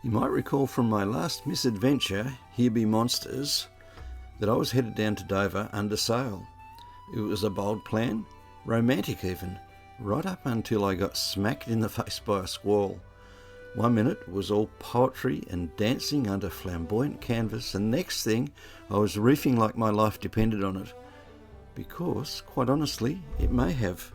You might recall from my last misadventure, Here Be Monsters, that I was headed down to Dover under sail. It was a bold plan, romantic even, right up until I got smacked in the face by a squall. 1 minute was all poetry and dancing under flamboyant canvas, and next thing I was reefing like my life depended on it. Because, quite honestly, it may have.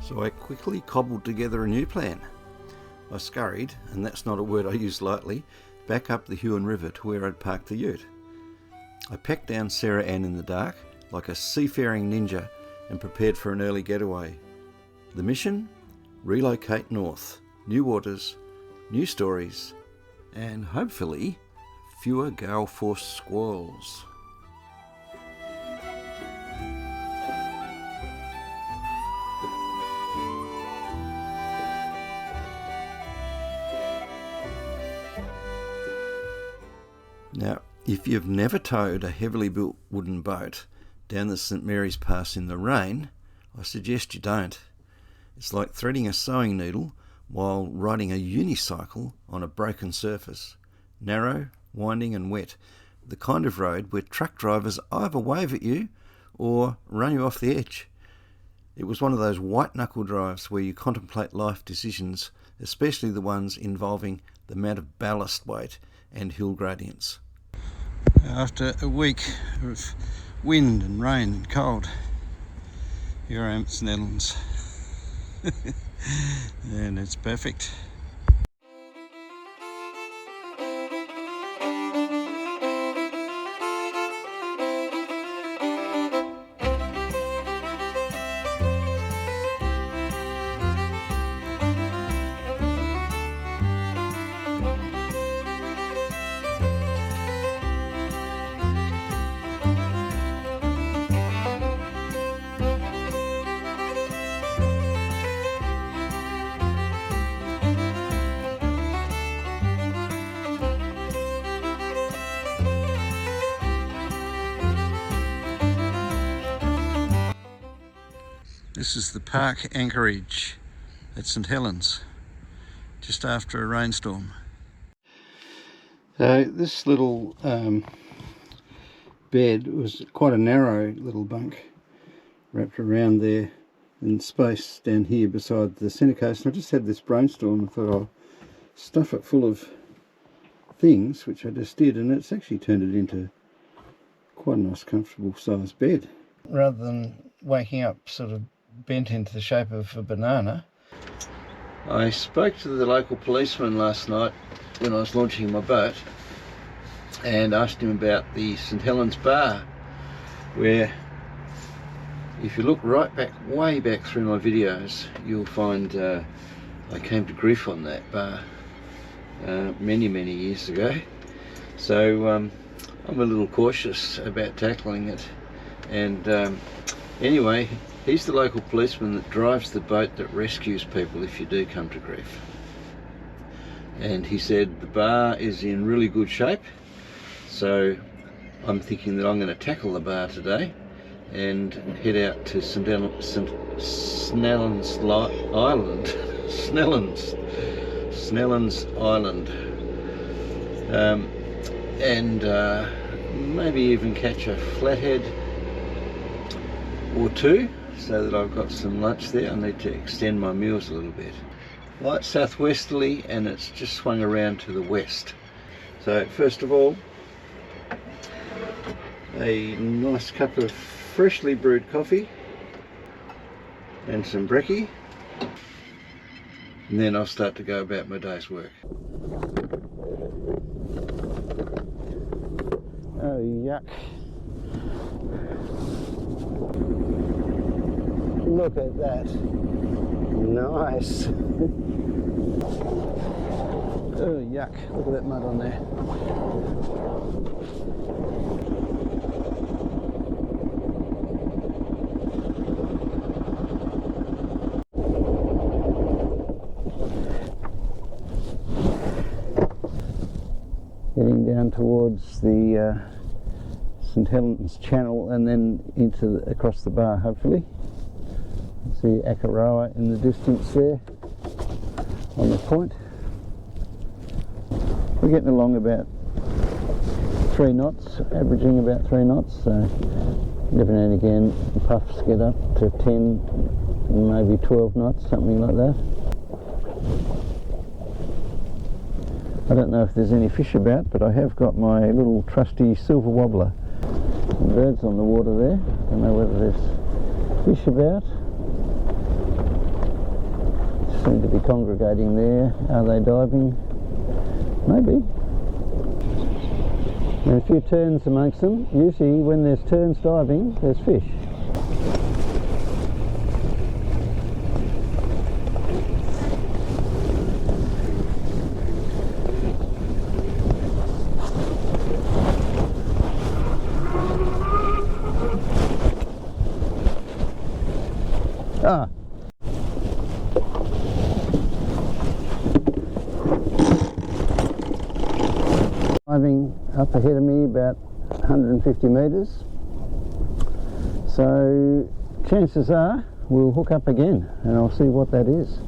So I quickly cobbled together a new plan. I scurried, and that's not a word I use lightly, back up the Huon River to where I'd parked the ute. I packed down Sarah Ann in the dark, like a seafaring ninja, and prepared for an early getaway. The mission? Relocate north, new waters, new stories, and hopefully fewer gale-forced squalls. Now, if you've never towed a heavily built wooden boat down the St Mary's Pass in the rain, I suggest you don't. It's like threading a sewing needle while riding a unicycle on a broken surface. Narrow, winding and wet. The kind of road where truck drivers either wave at you or run you off the edge. It was one of those white-knuckle drives where you contemplate life decisions, especially the ones involving the amount of ballast weight and hill gradients. After a week of wind and rain and cold, here I am at St Helens. And it's perfect. This is the park anchorage at St Helens, just after a rainstorm. So this little bed was quite a narrow little bunk wrapped around there in space down here beside the centre coast, and I just had this brainstorm and thought I'll stuff it full of things, which I just did, and it's actually turned it into quite a nice comfortable sized bed. Rather than waking up sort of bent into the shape of a banana. I spoke to the local policeman last night when I was launching my boat and asked him about the St Helens bar, where if you look right back, way back through my videos, you'll find I came to grief on that bar many years ago. So I'm a little cautious about tackling it, and anyway, he's the local policeman that drives the boat that rescues people if you do come to grief. And he said the bar is in really good shape, so I'm thinking that I'm going to tackle the bar today and head out to St Helens Island, Snellens Island, and maybe even catch a flathead or two, so that I've got some lunch there. I need to extend my meals a little bit. Light southwesterly, and it's just swung around to the west. So first of all, a nice cup of freshly brewed coffee and some brekkie, and then I'll start to go about my day's work. Oh yuck. Look at that. Nice. Oh yuck, look at that mud on there. towards the St Helens channel and then across the bar, hopefully. See Akaroa in the distance there on the point. We're getting along about 3 knots, averaging about 3 knots, so every now and again the puffs get up to 10, maybe 12 knots, something like that. I don't know if there's any fish about, but I have got my little trusty silver wobbler. Some birds on the water there. I don't know whether there's fish about. Seem to be congregating there. Are they diving? Maybe. There are a few terns amongst them. Usually when there's terns diving, there's fish. Ah. Diving up ahead of me about 150 metres, so chances are we'll hook up again and I'll see what that is.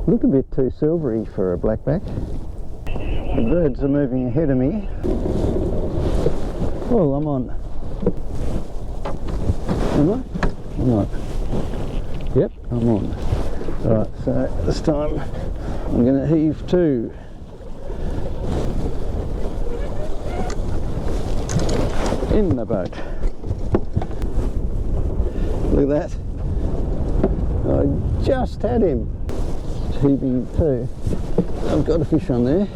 Look a bit too silvery for a blackback. The birds are moving ahead of me. Oh, I'm on. Am I? I'm not. Yep, I'm on. Right, so this time I'm going to heave to. In the boat. Look at that. I just had him. Heaving too. I've got a fish on there.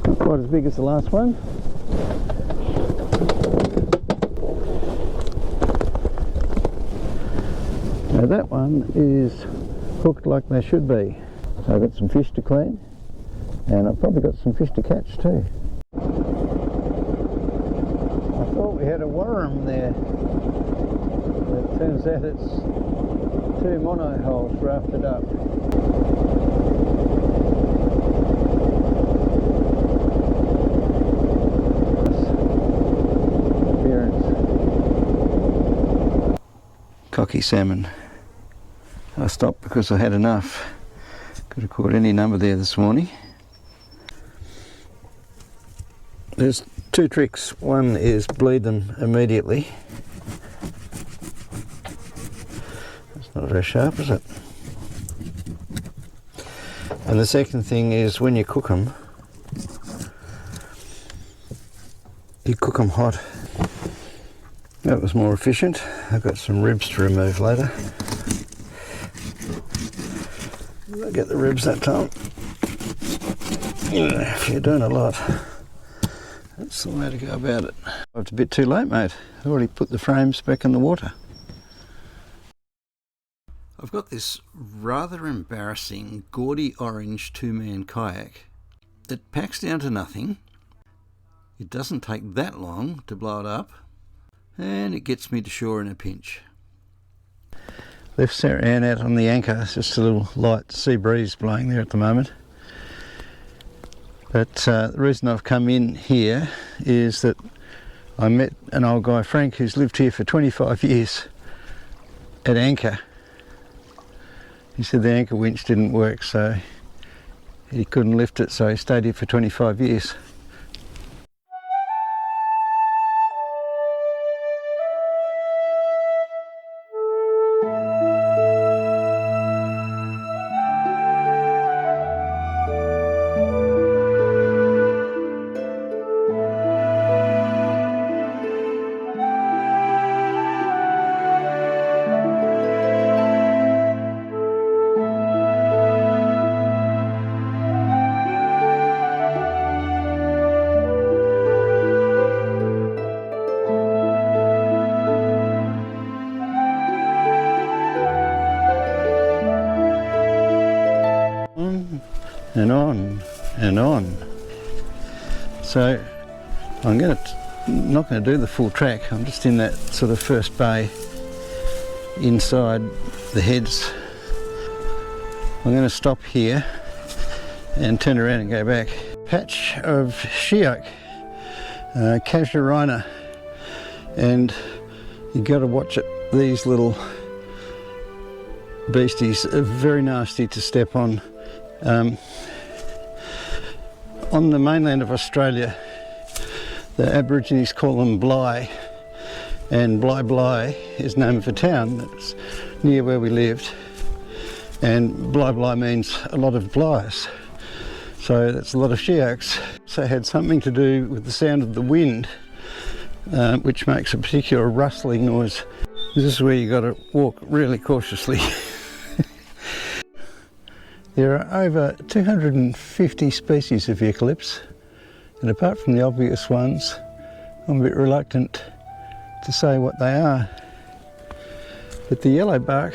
Not quite as big as the last one. Now that one is hooked like they should be. So I've got some fish to clean, and I've probably got some fish to catch too. I thought we had a worm there. It turns out it's 2 monohulls rafted up. Appearance. Cocky salmon. I stopped because I had enough. Could have caught any number there this morning. There's 2 tricks. One is bleed them immediately. That's not very sharp, is it? And the second thing is when you cook them, you cook them hot. That was more efficient. I've got some ribs to remove later. I'll get the ribs that time. If you're doing a lot, that's the way to go about it. It's a bit too late, mate. I've already put the frames back in the water. I've got this rather embarrassing gaudy orange 2-man kayak that packs down to nothing. It doesn't take that long to blow it up, and it gets me to shore in a pinch. Left Sarah Ann out on the anchor. It's just a little light sea breeze blowing there at the moment. But the reason I've come in here is that I met an old guy, Frank, who's lived here for 25 years at anchor. He said the anchor winch didn't work, so he couldn't lift it, so he stayed here for 25 years. And on and on. So I'm not going to do the full track. I'm just in that sort of first bay inside the heads. I'm going to stop here and turn around and go back. Patch of sheoak, casuarina, and you got to watch it. These little beasties are very nasty to step on. On the mainland of Australia, the Aborigines call them bly, and Bly is the name of a town that's near where we lived, and Bly means a lot of blighs, so that's a lot of sheoaks. So it had something to do with the sound of the wind, which makes a particular rustling noise. This is where you got to walk really cautiously. There are over 250 species of eucalypts, and apart from the obvious ones, I'm a bit reluctant to say what they are. But the yellow bark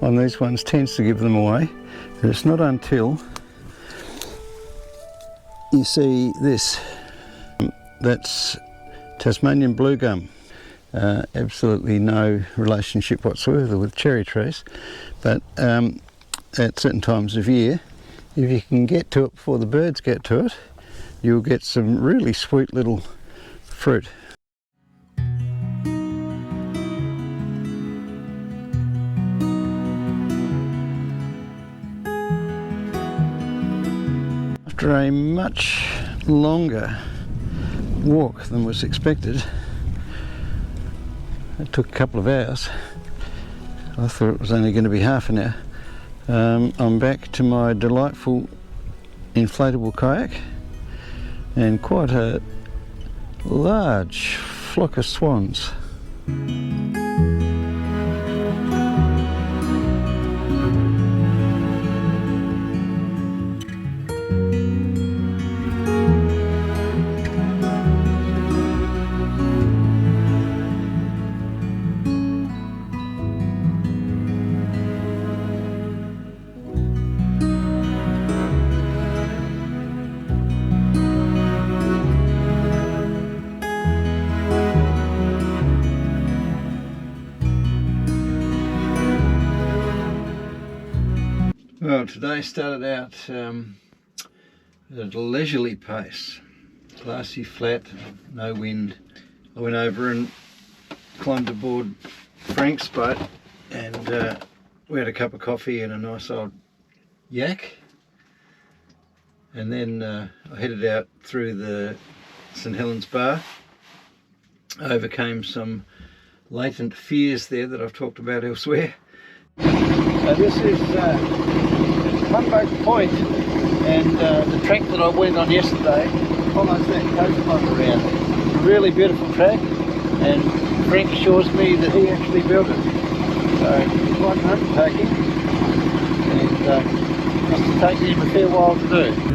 on these ones tends to give them away, and it's not until you see this. That's Tasmanian blue gum. Absolutely no relationship whatsoever with cherry trees, but at certain times of year, if you can get to it before the birds get to it, you'll get some really sweet little fruit. After a much longer walk than was expected, it took a couple of hours. I thought it was only going to be half an hour. I'm back to my delightful inflatable kayak and quite a large flock of swans. Well, today started out at a leisurely pace, glassy flat, no wind. I went over and climbed aboard Frank's boat, and we had a cup of coffee and a nice old yak, and then I headed out through the St Helens bar. I overcame some latent fears there that I've talked about elsewhere. So this is Sailboat Point, and the track that I went on yesterday follows that coastline around. It's a really beautiful track, and Frank assures me that he actually built it. So it's quite an undertaking, and must have taken him a fair while to do.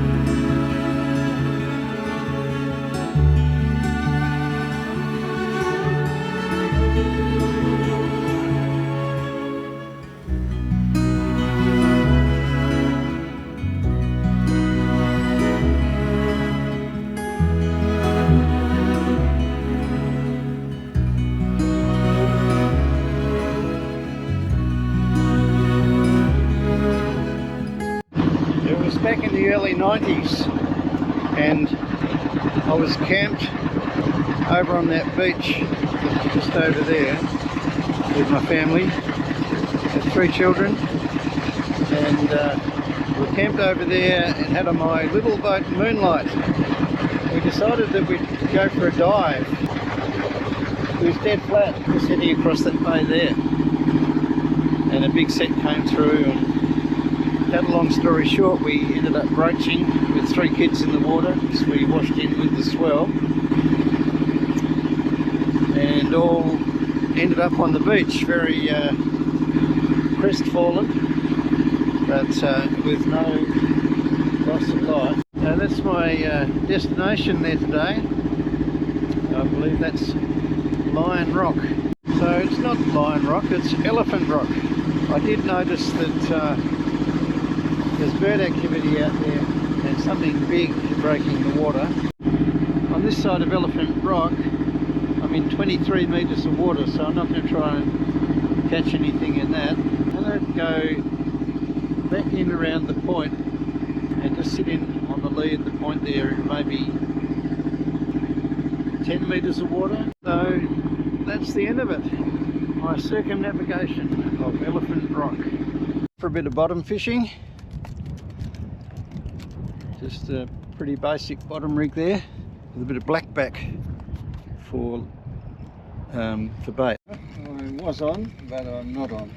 Back in the early 90s, and I was camped over on that beach just over there with my family. I had 3 children, and we were camped over there and had on my little boat Moonlight. We decided that we'd go for a dive. It was dead flat, just heading across that bay there, and a big set came through, and cut a long story short, we ended up broaching with 3 kids in the water. So we washed in with the swell and all ended up on the beach, very crestfallen, but with no loss of life. Now that's my destination there today. I believe that's Lion Rock. So it's not Lion Rock, it's Elephant Rock. I did notice that there's bird activity out there and something big breaking the water. On this side of Elephant Rock, I'm in 23 metres of water, so I'm not going to try and catch anything in that. I'm going to go back in around the point just sit in on the lee at the point there, maybe 10 metres of water. So that's the end of it. My circumnavigation of Elephant Rock. For a bit of bottom fishing, just a pretty basic bottom rig there with a bit of blackback for bait. I was on, but I'm not on.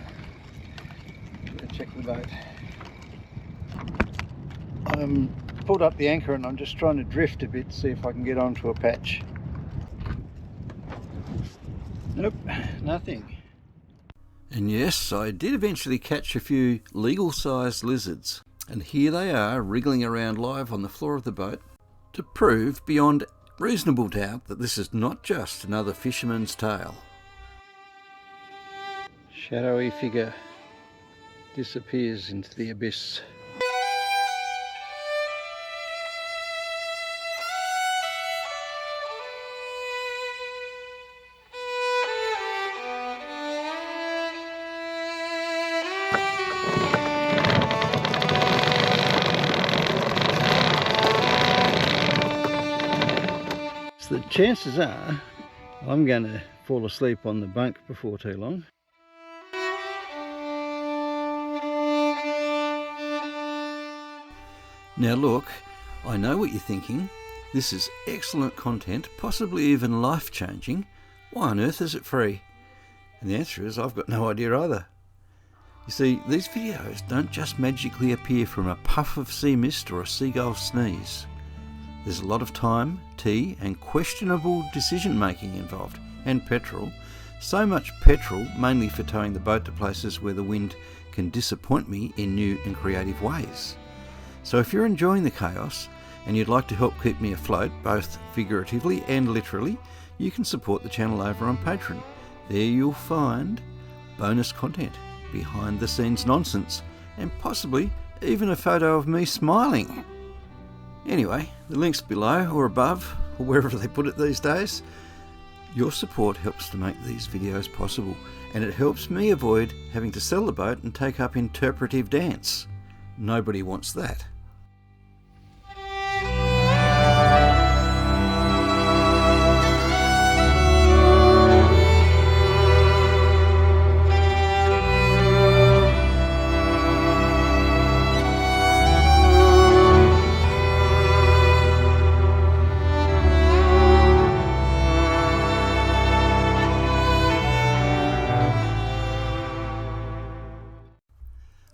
Let's check the boat. Pulled up the anchor and I'm just trying to drift a bit, see if I can get onto a patch. Nope, nothing. And yes, I did eventually catch a few legal-sized lizards. And here they are, wriggling around live on the floor of the boat to prove beyond reasonable doubt that this is not just another fisherman's tale. Shadowy figure disappears into the abyss. So the chances are I'm going to fall asleep on the bunk before too long. Now look, I know what you're thinking. This is excellent content, possibly even life-changing. Why on earth is it free? And the answer is I've got no idea either. You see, these videos don't just magically appear from a puff of sea mist or a seagull sneeze. There's a lot of time, tea and questionable decision making involved, and petrol. So much petrol, mainly for towing the boat to places where the wind can disappoint me in new and creative ways. So if you're enjoying the chaos and you'd like to help keep me afloat, both figuratively and literally, you can support the channel over on Patreon. There you'll find bonus content, behind the scenes nonsense, and possibly even a photo of me smiling. Anyway, the link's below or above, or wherever they put it these days. Your support helps to make these videos possible, and it helps me avoid having to sell the boat and take up interpretive dance. Nobody wants that.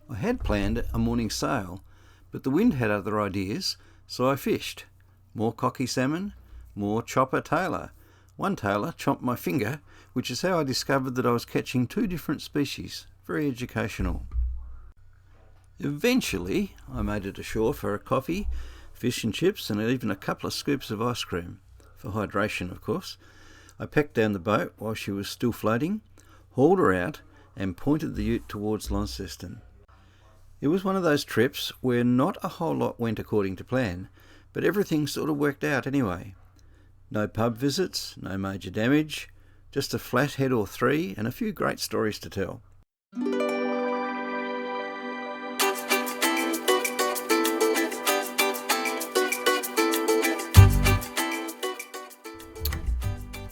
I had planned a morning sail, but the wind had other ideas, so I fished. More cocky salmon, more chopper tailor. One tailor chomped my finger, which is how I discovered that I was catching two different species. Very educational. Eventually, I made it ashore for a coffee, fish and chips, and even a couple of scoops of ice cream. For hydration, of course. I packed down the boat while she was still floating, hauled her out, and pointed the ute towards Launceston. It was one of those trips where not a whole lot went according to plan, but everything sort of worked out anyway. No pub visits, no major damage, just a flathead or three and a few great stories to tell.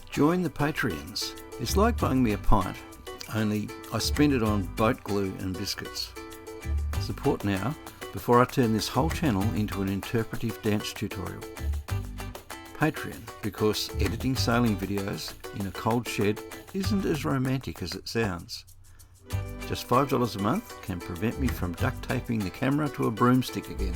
Join the Patreons. It's like buying me a pint, only I spend it on boat glue and biscuits. Support now before I turn this whole channel into an interpretive dance tutorial. Patreon, because editing sailing videos in a cold shed isn't as romantic as it sounds. Just $5 a month can prevent me from duct taping the camera to a broomstick again.